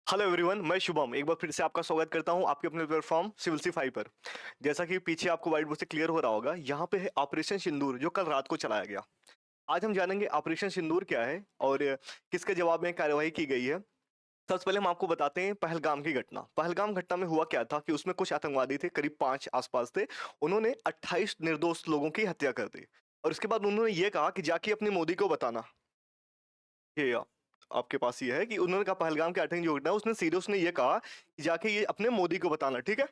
Hello everyone, मैं शुभम एक बार फिर से आपका स्वागत करता हूं आपके अपने प्लेटफॉर्म सिविलसीफाई पर। जैसा कि पीछे आपको व्हाइट बोर्ड से क्लियर हो रहा होगा, यहाँ पे है ऑपरेशन सिंदूर जो कल रात को चलाया गया। आज हम जानेंगे ऑपरेशन सिंदूर क्या है और किसके जवाब में कार्रवाई की गई है। सबसे पहले हम आपको बताते हैं पहलगाम की घटना। पहलगाम घटना में हुआ क्या था कि उसमें कुछ आतंकवादी थे, करीब 5 आसपास थे। उन्होंने 28 निर्दोष लोगों की हत्या कर दी और उसके बाद उन्होंने ये कहा कि जाके अपने मोदी को बताना। ये आपके पास ये है कि उन्होंने कहा पहलगाम के आतंकी जो घटना है, उसने सीरियस ने ये कहा कि जाके ये अपने मोदी को बताना, ठीक है।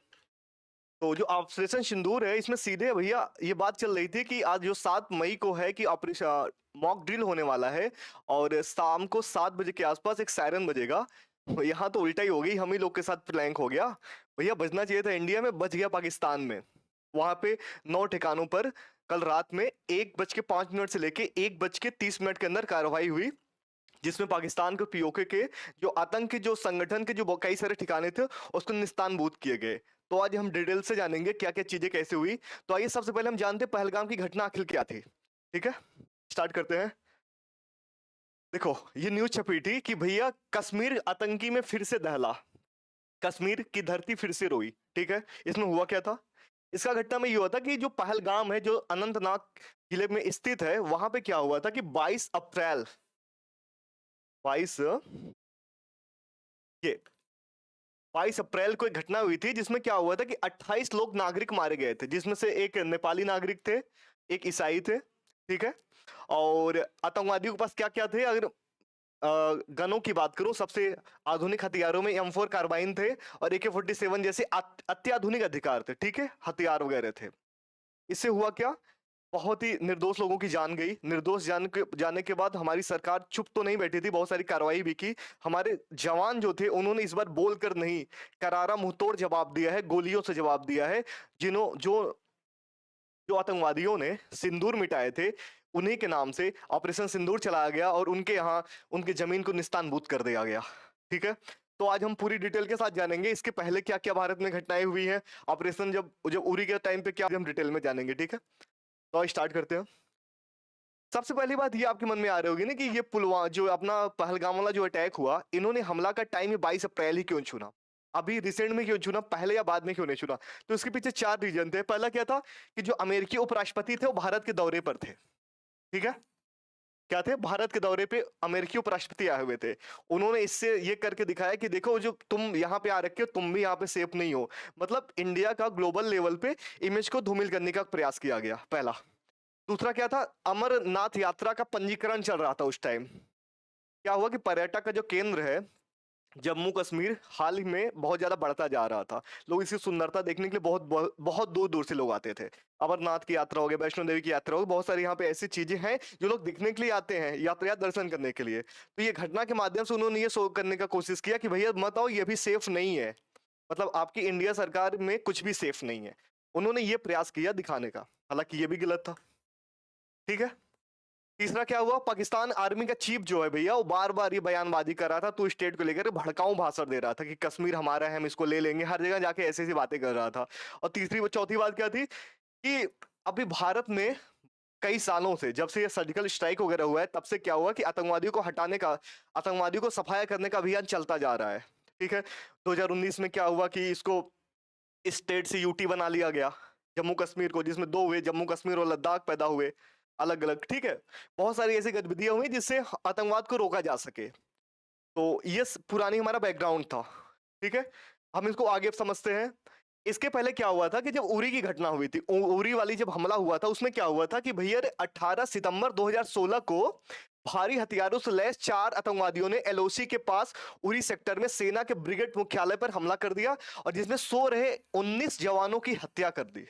तो जो ऑपरेशन सिंदूर है, इसमें सीधे भैया ये बात चल रही थी कि आज जो 7 मई को है कि ऑपरेशन मॉक ड्रिल होने वाला है और शाम को 7 बजे के आसपास एक सायरन बजेगा। यहाँ तो उल्टा ही हो गई, हम ही लोग के साथ प्लैंक हो गया। भैया बजना चाहिए था इंडिया में, बच गया पाकिस्तान में। वहां पे 9 ठिकानों पर कल रात में 1:05 से लेके 1:30 के अंदर कार्रवाई हुई, जिसमें पाकिस्तान के पीओके के जो आतंक के जो संगठन के जो कई सारे ठिकाने थे उसको निस्तानबूद किए गए। तो आज हम डिटेल से जानेंगे क्या क्या चीजें कैसे हुई। तो आइए सबसे पहले हम जानते हैं पहलगाम की घटना आखिर क्या थी। ठीक है, स्टार्ट करते हैं। देखो, ये न्यूज छपी थी कि भैया कश्मीर आतंकी में फिर से दहला, कश्मीर की धरती फिर से रोई। ठीक है, इसमें हुआ क्या था। इसका घटना में ये हुआ था कि जो पहलगाम है जो अनंतनाग जिले में स्थित है, वहां पे क्या हुआ था कि 22 ये 22 अप्रैल को एक घटना हुई थी जिसमें क्या हुआ था कि 28 लोग नागरिक मारे गए थे, जिसमें से एक नेपाली नागरिक थे, एक ईसाई थे। ठीक है, और आतंकवादियों के पास क्या क्या थे, अगर गनों की बात करूं, सबसे आधुनिक हथियारों में M4 कार्बाइन थे और AK-47 जैसे अत्याधुनिक अधिकार थे। ठीक है, हथियार वगैरह थे। इससे हुआ क्या, बहुत ही निर्दोष लोगों की जान गई। निर्दोष जाने के बाद हमारी सरकार चुप तो नहीं बैठी थी, बहुत सारी कार्रवाई भी की। हमारे जवान जो थे उन्होंने इस बार बोलकर नहीं, करारा मुंहतोड़ जवाब दिया है, गोलियों से जवाब दिया है। जिन्हों जो जो आतंकवादियों ने सिंदूर मिटाए थे, उन्हीं के नाम से ऑपरेशन सिंदूर चलाया गया और उनके यहाँ उनकी जमीन को निस्तानबूद कर दिया गया। ठीक है, तो आज हम पूरी डिटेल के साथ जानेंगे इसके पहले क्या क्या भारत में घटनाएं हुई हैं, ऑपरेशन जब जब उरी के टाइम पे क्या, हम डिटेल में जानेंगे। ठीक है, तो स्टार्ट करते हैं। सबसे पहली बात ये आपके मन में आ रही होगी ना कि ये पुलवामा जो अपना पहलगाम वाला जो अटैक हुआ, इन्होंने हमला का टाइम ही 22 अप्रैल ही क्यों चुना, अभी रिसेंट में क्यों चुना, पहले या बाद में क्यों नहीं चुना। तो इसके पीछे 4 रीजन थे। पहला क्या था कि जो अमेरिकी उपराष्ट्रपति थे वो भारत के दौरे पर थे। ठीक है, क्या थे, भारत के दौरे पे अमेरिकी उपराष्ट्रपति आए हुए थे। उन्होंने इससे ये करके दिखाया कि देखो जो तुम यहाँ पे आ रखे हो, तुम भी यहाँ पे सेफ नहीं हो। मतलब इंडिया का ग्लोबल लेवल पे इमेज को धूमिल करने का प्रयास किया गया, पहला। दूसरा क्या था, अमरनाथ यात्रा का पंजीकरण चल रहा था उस टाइम। क्या हुआ कि पर्यटक का जो केंद्र है जम्मू कश्मीर, हाल ही में बहुत ज्यादा बढ़ता जा रहा था। लोग इसकी सुंदरता देखने के लिए बहुत बहुत, बहुत दूर दूर से लोग आते थे। अमरनाथ की यात्रा हो गई, वैष्णो देवी की यात्रा हो गई, बहुत सारी यहाँ पे ऐसी चीजें हैं जो लोग देखने के लिए आते हैं, यातायात दर्शन करने के लिए। तो ये घटना के माध्यम से उन्होंने ये शो करने का कोशिश किया कि भैया मत आओ, ये भी सेफ नहीं है। मतलब आपकी इंडिया सरकार में कुछ भी सेफ नहीं है। उन्होंने ये प्रयास किया दिखाने का, हालांकि ये भी गलत था। ठीक है, तीसरा क्या हुआ, पाकिस्तान आर्मी का चीफ जो है भैया, वो बार बार ये बयानबाजी कर रहा था, तो स्टेट को लेकर भड़काऊ भाषण दे रहा था कि कश्मीर हमारा है, हम इसको ले लेंगे, हर जगह जाके ऐसी ऐसी बातें कर रहा था। और तीसरी चौथी बात क्या थी कि अभी भारत में कई सालों से, जब से ये सर्जिकल स्ट्राइक वगैरह हुआ है, तब से क्या हुआ कि आतंकवादियों को हटाने का, आतंकवादियों को सफाया करने का अभियान चलता जा रहा है। ठीक है, 2019 में क्या हुआ कि इसको स्टेट से यूटी बना लिया गया, जम्मू कश्मीर को, जिसमें दो हुए, जम्मू कश्मीर और लद्दाख पैदा हुए अलग अलग। ठीक है, बहुत सारी ऐसी गतिविधियां हुई जिससे आतंकवाद को रोका जा सके। तो ये पुरानी हमारा बैकग्राउंड था। ठीक है, हम इसको आगे समझते हैं। इसके पहले क्या हुआ था कि जब उरी की घटना हुई थी, उरी वाली जब हमला हुआ था, उसमें क्या हुआ था कि भैया 18 सितंबर 2016 को भारी हथियारों से लैस 4 आतंकवादियों ने एलओसी के पास उरी सेक्टर में सेना के ब्रिगेड मुख्यालय पर हमला कर दिया और जिसमें सो रहे 19 जवानों की हत्या कर दी।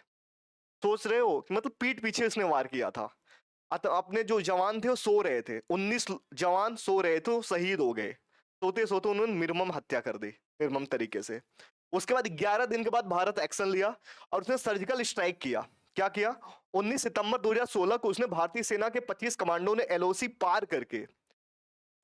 सोच रहे हो, मतलब पीठ पीछे इसने वार किया था। अपने जो जवान थे वो सो रहे थे, 19 जवान सो रहे थे, वो शहीद हो गए। सोते सोते उन्होंने निर्मम हत्या कर दी, निर्मम तरीके से। उसके बाद 11 दिन के बाद भारत एक्शन लिया और उसने सर्जिकल स्ट्राइक किया। क्या किया, 19 सितंबर 2016 को उसने भारतीय सेना के 25 कमांडो ने एलओसी पार करके,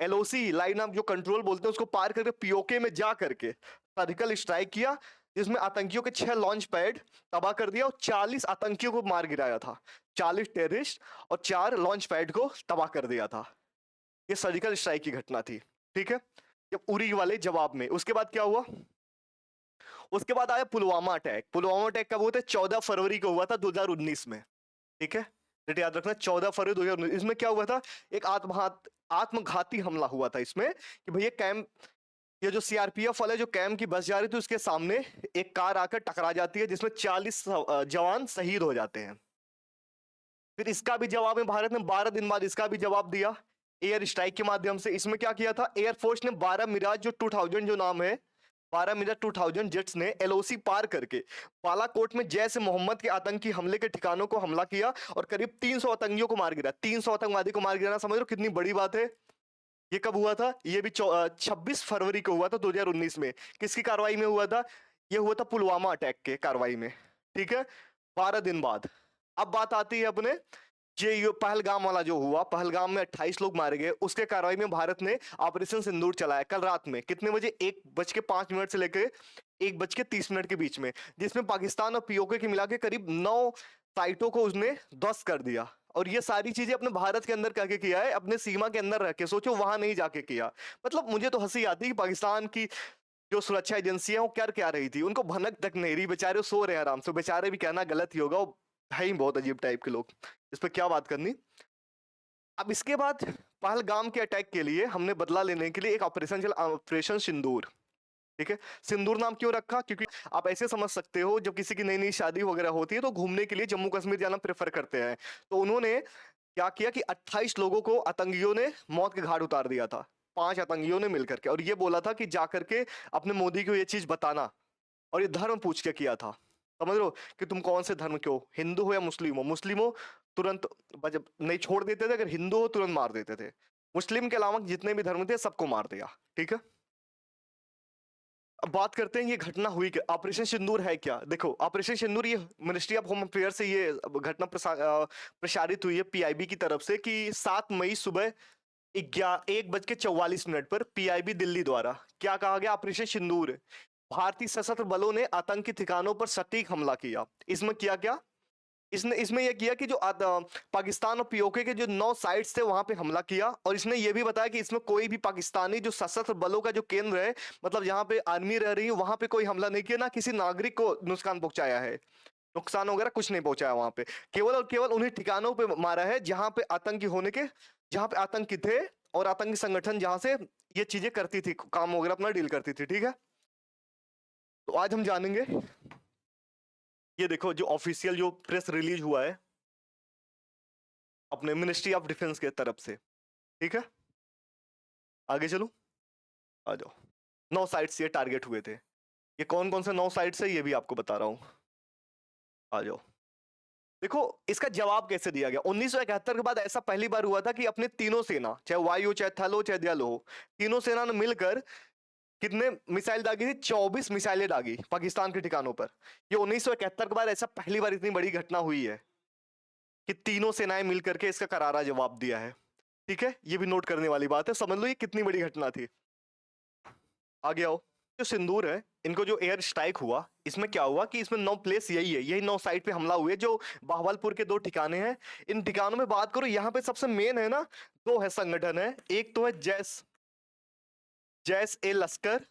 एलओसी लाइन ऑफ जो कंट्रोल बोलते हैं उसको पार करके पीओके में जा करके सर्जिकल स्ट्राइक किया, जिसमें आतंकियों के 6 लॉन्च पैड तबाह कर दिया और 40 आतंकियों को मार गिराया था। 40 टेररिस्ट और 4 लॉन्च पैड को तबाह कर दिया था। ये सर्जिकल स्ट्राइक की घटना थी। ठीक है, जब उरी वाले जवाब में। उसके बाद क्या हुआ, उसके बाद आया पुलवामा अटैक। पुलवामा अटैक कब हुआ था? 14 फरवरी को हुआ था 2019 में। ठीक है, डेट याद रखना, 14 फरवरी 2019। इसमें क्या हुआ था? एक आत्मघाती हमला हुआ था इसमें कि भैया कैंप, ये जो सीआरपीएफ वाले जो कैंप की बस जा रही थी उसके सामने एक कार आकर टकरा जाती है जिसमें 40 जवान शहीद हो जाते हैं। फिर इसका भी जवाब में भारत ने 12 दिन बाद इसका भी जवाब दिया एयर स्ट्राइक के माध्यम से। इसमें क्या किया था? एयरफोर्स ने 12 मिराज जो 2000 जो नाम है, 12 मिराज 2000 जेट्स ने एलओसी पार करके बालाकोट में जैश ए मोहम्मद के आतंकी हमले के ठिकानों को हमला किया और करीब 300 आतंकियों को मार गिरा। 300 आतंकवादी को मार गिराना समझ लो कितनी बड़ी बात है। ये कब हुआ था? ये भी 26 फरवरी को हुआ था 2019 में। किसकी कार्रवाई में हुआ था? ये हुआ था पुलवामा अटैक के कार्रवाई में। ठीक है, 12 दिन बाद। अब बात आती है अपने ये पहलगाम वाला जो हुआ, पहलगाम में 28 लोग मारे गए, उसके कार्रवाई में भारत ने ऑपरेशन सिंदूर चलाया कल रात में। कितने बजे? 1:05 से लेकर 1:30 के बीच में, जिसमें पाकिस्तान और पीओके की मिला के करीब 9 साइटों को उसने ध्वस्त कर दिया। और ये सारी चीजें अपने भारत के अंदर करके किया है, अपने सीमा के अंदर रह के। सोचो वहां नहीं जाके किया। मतलब मुझे तो हंसी आती है कि पाकिस्तान की जो सुरक्षा एजेंसी है वो कर क्या रही थी, उनको भनक तक नहीं रही। बेचारे सो रहे हैं आराम से, बेचारे भी कहना गलत ही होगा, वो है ही बहुत अजीब टाइप के लोग। इस पर क्या बात करनी। अब इसके बाद पहलगाम के अटैक के लिए हमने बदला लेने के लिए एक ऑपरेशन चला, ऑपरेशन सिंदूर। ठीक है, सिंदूर नाम क्यों रखा? क्योंकि आप ऐसे समझ सकते हो जब किसी की नई नई शादी वगैरह होती है तो घूमने के लिए जम्मू कश्मीर जाना प्रेफर करते हैं। तो उन्होंने क्या किया कि 28 लोगों को आतंकियों ने मौत के घाट उतार दिया था, 5 आतंकियों ने मिलकर के। और ये बोला था कि जाकर के अपने मोदी को ये चीज बताना, और ये धर्म पूछ के किया था। समझ लो कि तुम कौन से धर्म के हो, हिंदू हो या मुस्लिम हो। मुस्लिम हो तुरंत नहीं छोड़ देते थे, अगर हिंदू हो तुरंत मार देते थे। मुस्लिम के अलावा जितने भी धर्म थे सबको मार दिया। ठीक है, अब बात करते हैं ये घटना हुई क्या, ऑपरेशन सिंदूर है क्या। देखो ऑपरेशन सिंदूर ये मिनिस्ट्री ऑफ होम अफेयर से ये घटना प्रसारित हुई है पीआईबी की तरफ से कि 7 मई सुबह 1:44 पर पीआईबी दिल्ली द्वारा क्या कहा गया? ऑपरेशन सिंदूर, भारतीय सशस्त्र बलों ने आतंकी ठिकानों पर सटीक हमला किया। इसमें किया क्या? इसमें यह किया कि जो पाकिस्तान और पीओके के जो 9 साइट्स थे वहां पे हमला किया। और इसने यह भी बताया कि इसमें कोई भी पाकिस्तानी जो सशस्त्र बलों का जो केंद्र है, मतलब जहां पे आर्मी रह रही है, वहां पे कोई हमला नहीं किया, ना किसी नागरिक को नुकसान पहुंचाया है। नुकसान वगैरह कुछ नहीं पहुंचाया वहां पे। केवल और केवल उन्हीं ठिकानों पे मारा है जहां पे आतंकी होने के, जहां पे आतंकी थे और आतंकी संगठन जहां से ये चीजें करती थी, काम वगैरह अपना डील करती थी। ठीक है, तो आज हम जानेंगे, ये देखो जो ऑफिशियल जो प्रेस रिलीज हुआ है अपने मिनिस्ट्री ऑफ डिफेंस के तरफ से। ठीक है, आगे चलो, आ जाओ। 9 साइट्स ये टारगेट हुए थे। ये कौन कौन से 9 साइट्स है ये भी आपको बता रहा हूं, आ जाओ। देखो इसका जवाब कैसे दिया गया। 1971 के बाद ऐसा पहली बार हुआ था कि अपने तीनों सेना, चाहे वायु हो, चाहे थल हो, चाहे जल हो, तीनों सेना ने मिलकर कितने मिसाइल दागी थी? 24 मिसाइलें दागी पाकिस्तान के ठिकानों पर। ये 1971 के बाद ऐसा पहली बार इतनी बड़ी घटना हुई है कि तीनों सेनाएं मिलकर के इसका करारा जवाब दिया है। ठीक है, ये भी नोट करने वाली बात है, समझ लो ये कितनी बड़ी घटना थी। आगे आओ। जो सिंदूर है, इनको जो एयर स्ट्राइक हुआ, इसमें क्या हुआ कि इसमें 9 प्लेस यही है, यही 9 साइट पे हमला हुए जो बहावलपुर के 2 ठिकाने हैं। इन ठिकानों में बात करो, यहाँ पे सबसे मेन है ना, 2 है संगठन है। एक तो है जैश ए लश्कर,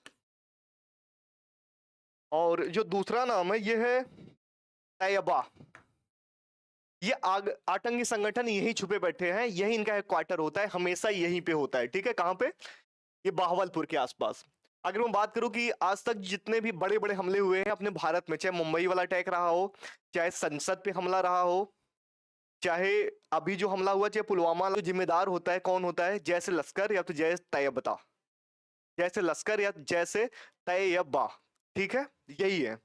और जो दूसरा नाम है ये है तैयबा। ये आतंकी संगठन यही छुपे बैठे हैं, यही इनका हेडक्वार्टर होता है, हमेशा यहीं पे होता है। ठीक है, कहां पे? ये बहावलपुर के आसपास। अगर मैं बात करूं कि आज तक जितने भी बड़े बड़े हमले हुए हैं अपने भारत में, चाहे मुंबई वाला अटैक रहा हो, चाहे संसद पे हमला रहा हो, चाहे अभी जो हमला हुआ, चाहे पुलवामा, जो जिम्मेदार होता है कौन होता है? जैसे लश्कर या तो जैश तैयबा, जैसे लश्कर या जैसे तैयबा। ठीक है, यही है।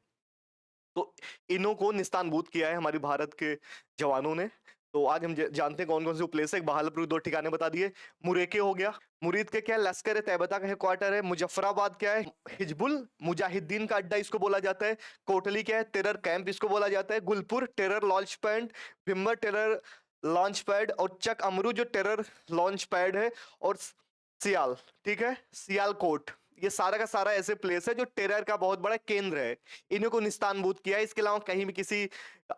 तो इन्हों को निस्तानबूद किया है हमारे भारत के जवानों ने। तो आज हम जानते हैं कौन कौन से प्लेस है। बहावलपुर 2 ठिकाने बता दिए। मुरेके हो गया, मुरीद के क्या लश्कर तैयबा का हेडक्वार्टर है। मुजफ्फराबाद क्या है? हिजबुल मुजाहिदीन का अड्डा इसको बोला जाता है। कोटली क्या है? टेरर कैंप इसको बोला जाता है। Gulpur terror launch pad, Bhimber terror launch pad, और चक अमरू जो टेरर लॉन्च पैड है, और सियाल, ठीक है, सियालकोट, ये सारा का सारा ऐसे प्लेस है जो टेरर का बहुत बड़ा केंद्र है। इन्हीं को निस्तानबूद किया है। इसके अलावा कहीं भी किसी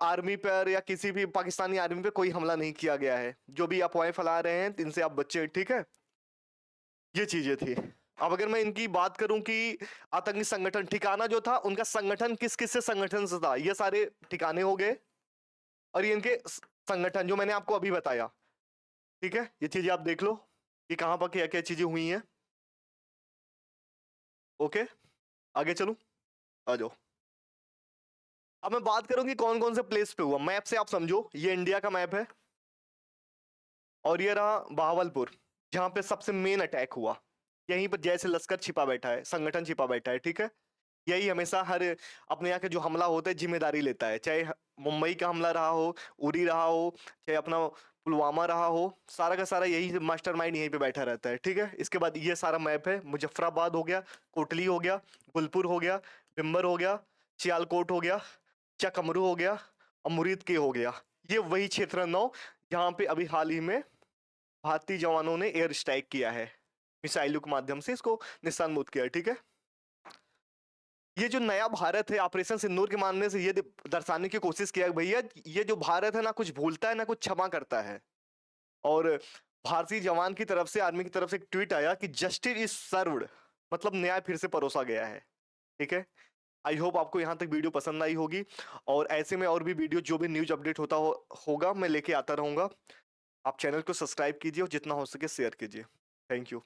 आर्मी पर या किसी भी पाकिस्तानी आर्मी पे कोई हमला नहीं किया गया है। जो भी अफवाहें फैला रहे हैं इनसे आप बच्चे। ठीक है, ये चीजें थी। अब अगर मैं इनकी बात करूं कि आतंकी संगठन ठिकाना जो था उनका, संगठन किस किस से संगठन से था, ये सारे ठिकाने हो गए। और ये इनके संगठन जो मैंने आपको अभी बताया, ठीक है, ये चीजें आप देख लो कि कहां पर क्या क्या चीजें हुई हैं। ओके, आगे चलूं, आ जाओ। अब मैं बात करूं कि कौन कौन से प्लेस पे हुआ। मैप से आप समझो, ये इंडिया का मैप है और ये रहा बहावलपुर, जहां पे सबसे मेन अटैक हुआ। यहीं पर जैसे लश्कर छिपा बैठा है, संगठन छिपा बैठा है, ठीक है। यही हमेशा हर अपने यहाँ के जो हमला होता है जिम्मेदारी लेता है, चाहे मुंबई का हमला रहा हो, उरी रहा हो, चाहे अपना पुलवामा रहा हो, सारा का सारा यही मास्टरमाइंड यहीं पे बैठा रहता है, ठीक है। इसके बाद ये सारा मैप है, मुजफ्फराबाद हो गया, कोटली हो गया, गुलपुर हो गया, भिम्बर हो गया, सियालकोट हो गया, चकमरू हो गया और मुरीद के हो गया। ये वही क्षेत्र 9 जहाँ पे अभी हाल ही में भारतीय जवानों ने एयर स्ट्राइक किया है, मिसाइलों के माध्यम से इसको निशान मुक्त किया है, ठीक है। ये जो नया भारत है, ऑपरेशन सिंदूर के मानने से ये दर्शाने की कोशिश किया भैया, ये जो भारत है ना कुछ भूलता है ना कुछ क्षमा करता है। और भारतीय जवान की तरफ से, आर्मी की तरफ से एक ट्वीट आया कि जस्टिस इज सर्व्ड, मतलब न्याय फिर से परोसा गया है, ठीक है। आई होप आपको यहाँ तक वीडियो पसंद आई होगी, और ऐसे में और भी वीडियो जो भी न्यूज अपडेट होगा मैं लेके आता रहूंगा। आप चैनल को सब्सक्राइब कीजिए और जितना हो सके शेयर कीजिए। Thank you.